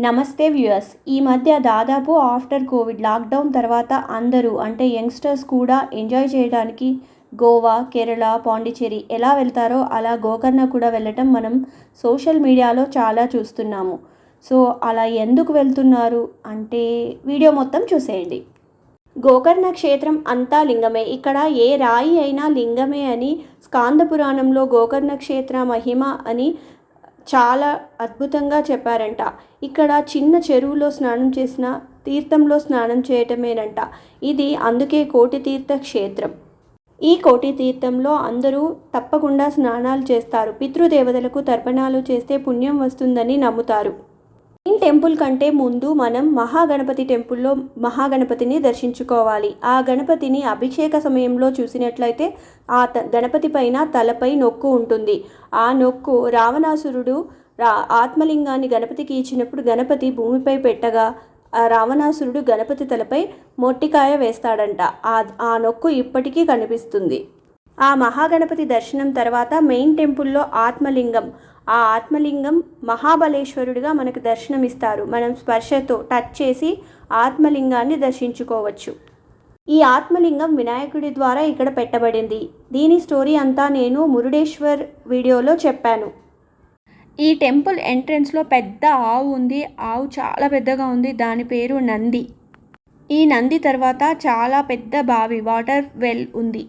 నమస్తే వ్యూయర్స్. ఈ మధ్య దాదాపు ఆఫ్టర్ కోవిడ్ లాక్డౌన్ తర్వాత అందరూ అంటే యంగ్స్టర్స్ కూడా ఎంజాయ్ చేయడానికి గోవా, కేరళ, పాండిచ్చేరి ఎలా వెళ్తారో అలా గోకర్ణ కూడా వెళ్ళటం మనం సోషల్ మీడియాలో చాలా చూస్తున్నాము. సో అలా ఎందుకు వెళ్తున్నారు అంటే వీడియో మొత్తం చూసేయండి. గోకర్ణ క్షేత్రం అంతా లింగమే. ఇక్కడ ఏ రాయి అయినా లింగమే అని స్కాంద పురాణంలో గోకర్ణ క్షేత్ర మహిమ అని చాలా అద్భుతంగా చెప్పారంట. ఇక్కడ చిన్న చెరువులో స్నానం చేసిన తీర్థంలో స్నానం చేయటమేనంట. ఇది అందుకే కోటి తీర్థ క్షేత్రం. ఈ కోటి తీర్థంలో అందరూ తప్పకుండా స్నానాలు చేస్తారు. పితృదేవతలకు తర్పణాలు చేస్తే పుణ్యం వస్తుందని నమ్ముతారు. మెయిన్ టెంపుల్ కంటే ముందు మనం మహాగణపతి టెంపుల్లో మహాగణపతిని దర్శించుకోవాలి. ఆ గణపతిని అభిషేక సమయంలో చూసినట్లయితే ఆ గణపతి పైన తలపై నొక్కు ఉంటుంది. ఆ నొక్కు రావణాసురుడు ఆత్మలింగాన్ని గణపతికి ఇచ్చినప్పుడు గణపతి భూమిపై పెట్టగా రావణాసురుడు గణపతి తలపై మొట్టికాయ వేస్తాడంట. ఆ నొక్కు ఇప్పటికీ కనిపిస్తుంది. ఆ మహాగణపతి దర్శనం తర్వాత మెయిన్ టెంపుల్లో ఆత్మలింగం, ఆ ఆత్మలింగం మహాబలేశ్వరుడిగా మనకు దర్శనమిస్తారు. మనం స్పర్శతో టచ్ చేసి ఆత్మలింగాన్ని దర్శించుకోవచ్చు. ఈ ఆత్మలింగం వినాయకుడి ద్వారా ఇక్కడ పెట్టబడింది. దీని స్టోరీ అంతా నేను మురుడేశ్వర్ వీడియోలో చెప్పాను. ఈ టెంపుల్ ఎంట్రన్స్లో పెద్ద ఆవు ఉంది. ఆవు చాలా పెద్దగా ఉంది. దాని పేరు నంది. ఈ నంది తర్వాత చాలా పెద్ద బావి, వాటర్ వెల్ ఉంది.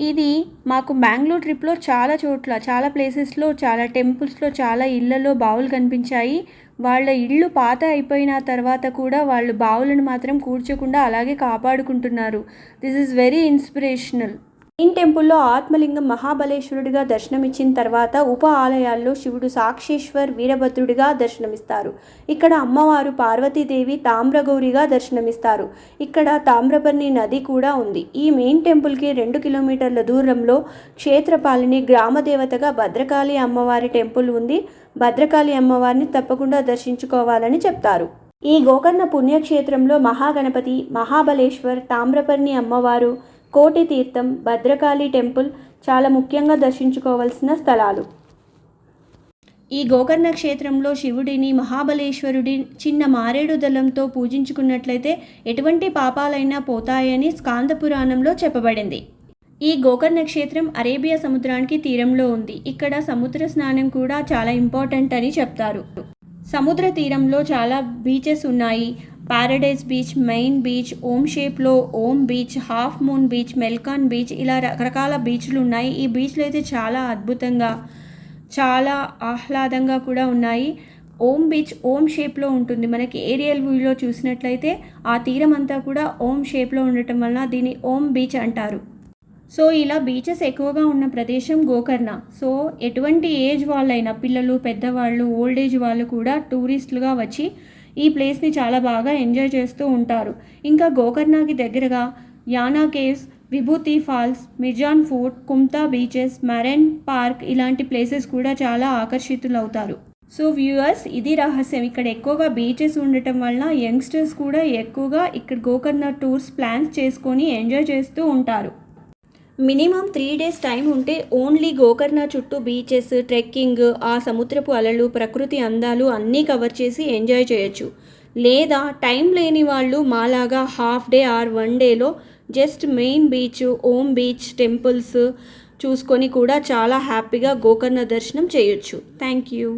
ఇది మాకు బెంగళూరు ట్రిప్లో చాలా చోట్ల, చాలా ప్లేసెస్లో, చాలా టెంపుల్స్లో, చాలా ఇళ్లలో బావులు కనిపించాయి. వాళ్ళ ఇళ్ళు పాత అయిపోయిన తర్వాత కూడా వాళ్ళు బావులను మాత్రం కూర్చోకుండా అలాగే కాపాడుకుంటున్నారు. This is very inspirational. Main టెంపుల్లో ఆత్మలింగం మహాబలేశ్వరుడిగా దర్శనమిచ్చిన తర్వాత ఉప ఆలయాల్లో శివుడు సాక్షేశ్వర్, వీరభద్రుడిగా దర్శనమిస్తారు. ఇక్కడ అమ్మవారు పార్వతీదేవి తామ్రగౌరిగా దర్శనమిస్తారు. ఇక్కడ తామ్రపర్ణి నది కూడా ఉంది. ఈ మెయిన్ టెంపుల్కి 2 కిలోమీటర్ల దూరంలో క్షేత్రపాలిని గ్రామదేవతగా భద్రకాళి అమ్మవారి టెంపుల్ ఉంది. భద్రకాళి అమ్మవారిని తప్పకుండా దర్శించుకోవాలని చెప్తారు. ఈ గోకర్ణ పుణ్యక్షేత్రంలో మహాగణపతి, మహాబలేశ్వర్, తామ్రపర్ణి అమ్మవారు, కోటి తీర్థం, భద్రకాళి టెంపుల్ చాలా ముఖ్యంగా దర్శించుకోవాల్సిన స్థలాలు. ఈ గోకర్ణ క్షేత్రంలో శివుడిని, మహాబలేశ్వరుడి చిన్న మారేడు దళంతో పూజించుకున్నట్లయితే ఎటువంటి పాపాలైనా పోతాయని స్కాంద పురాణంలో చెప్పబడింది. ఈ గోకర్ణ క్షేత్రం అరేబియా సముద్రానికి తీరంలో ఉంది. ఇక్కడ సముద్ర స్నానం కూడా చాలా ఇంపార్టెంట్ అని చెప్తారు. సముద్ర తీరంలో చాలా బీచెస్ ఉన్నాయి. Paradise beach, main beach, Om షేప్లో Om beach, half moon beach, మెల్కాన్ బీచ్, ఇలా రకరకాల బీచ్లు ఉన్నాయి. ఈ బీచ్లు అయితే చాలా అద్భుతంగా, చాలా ఆహ్లాదంగా కూడా ఉన్నాయి. ఓం బీచ్ ఓం షేప్లో ఉంటుంది. మనకి ఏరియల్ వ్యూలో చూసినట్లయితే ఆ తీరం అంతా కూడా ఓం షేప్లో ఉండటం వలన దీన్ని ఓం బీచ్ అంటారు. సో ఇలా బీచెస్ ఎక్కువగా ఉన్న ప్రదేశం గోకర్ణ. సో ఎటువంటి ఏజ్ వాళ్ళైనా, పిల్లలు, పెద్దవాళ్ళు, ఓల్డ్ ఏజ్ వాళ్ళు కూడా టూరిస్టులుగా వచ్చి ఈ ప్లేస్ని చాలా బాగా ఎంజాయ్ చేస్తూ ఉంటారు. ఇంకా గోకర్ణకి దగ్గరగా Yana caves, Vibhuti falls, Mirjan fort, Kumta beaches, marine park ఇలాంటి ప్లేసెస్ కూడా చాలా ఆకర్షితులవుతారు. సో వ్యూవర్స్, ఇది రహస్యం. ఇక్కడ ఎక్కువగా బీచెస్ ఉండటం వలన యంగ్స్టర్స్ కూడా ఎక్కువగా ఇక్కడ గోకర్ణ టూర్స్ ప్లాన్స్ చేసుకొని ఎంజాయ్ చేస్తూ ఉంటారు. మినిమం 3 days టైం ఉంటే ఓన్లీ గోకర్ణ చుట్టూ బీచెస్, ట్రెక్కింగ్, ఆ సముద్రపు అలలు, ప్రకృతి అందాలు అన్నీ కవర్ చేసి ఎంజాయ్ చేయొచ్చు. లేదా టైం లేని వాళ్ళు మాలాగా హాఫ్ డే ఆర్ 1 డేలో జస్ట్ మెయిన్ బీచ్, ఓం బీచ్, టెంపుల్స్ చూసుకొని కూడా చాలా హ్యాపీగా గోకర్ణ దర్శనం చేయొచ్చు. Thank you.